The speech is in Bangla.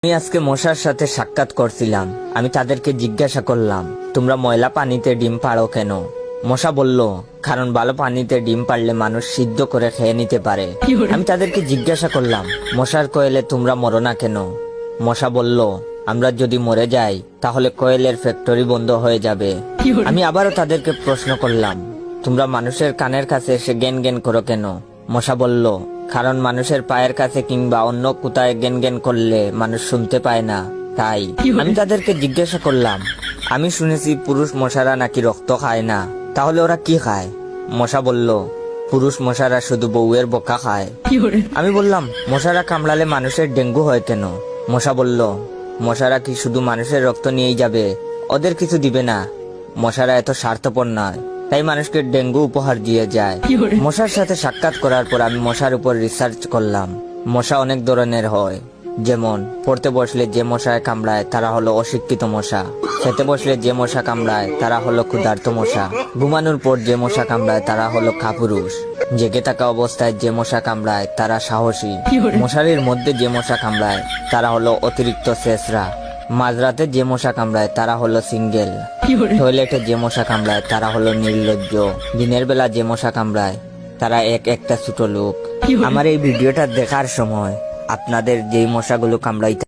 আমি আজকে মশার সাথে সাক্ষাৎ করছিলাম। আমি তাদেরকে জিজ্ঞাসা করলাম, তোমরা ময়লা পানিতে ডিম পাড়ো কেন? মশা বলল, কারণ ভালো পানিতে ডিম পারলে মানুষ সিদ্ধ করে খেয়ে নিতে পারে। আমি তাদেরকে জিজ্ঞাসা করলাম, মশার কোয়েলে তোমরা মরো না কেন? মশা বলল, আমরা যদি মরে যাই তাহলে কোয়েলের ফ্যাক্টরি বন্ধ হয়ে যাবে। আমি আবারও তাদেরকে প্রশ্ন করলাম, তোমরা মানুষের কানের কাছে এসে জ্ঞান জ্ঞান করো কেন? মশা বলল, কারণ মানুষের পায়ের কাছে কিংবা অন্য কোথায় জ্ঞান জ্ঞান করলে মানুষ শুনতে পায় না, তাই। আমি তাদেরকে জিজ্ঞাসা করলাম, আমি শুনেছি পুরুষ মশারা নাকি রক্ত খায় না, তাহলে ওরা কি খায়? মশা বলল, পুরুষ মশারা শুধু বউয়ের বোকা খায়। আমি বললাম, মশারা কামড়ালে মানুষের ডেঙ্গু হয় কেন? মশা বলল, মশারা কি শুধু মানুষের রক্ত নিয়েই যাবে, ওদের কিছু দিবে না। মশারা এত স্বার্থপর নয়, তাই মানুষকে ডেঙ্গু উপহার দিয়ে যায়। মশার সাথে সাক্ষাৎ করার পর আমি মশার উপর রিসার্চ করলাম। মশা অনেক ধরনের হয়, যেমন পড়তে বসলে যে মশায় কামড়ায় তারা হলো অশিক্ষিত মশা, খেতে বসলে যে মশা কামড়ায় তারা হলো ক্ষুধার্ত মশা, ঘুমানোর পর যে মশা কামড়ায় তারা হলো কাপুরুষ, জেগে থাকা অবস্থায় যে মশা কামড়ায় তারা সাহসী, মশারির মধ্যে যে মশা কামড়ায় তারা হলো অতিরিক্ত শেষরা, মাঝরাতে যে মশা কামড়ায় তারা হলো সিঙ্গেল, টয়লেটে যে মশা কামড়ায় তারা হলো নির্লজ্জ, দিনের বেলা যে মশা কামড়ায় তারা একটা ছোট লোক। আমার এই ভিডিওটা দেখার সময় আপনাদের যেই মশাগুলো কামড়াইতে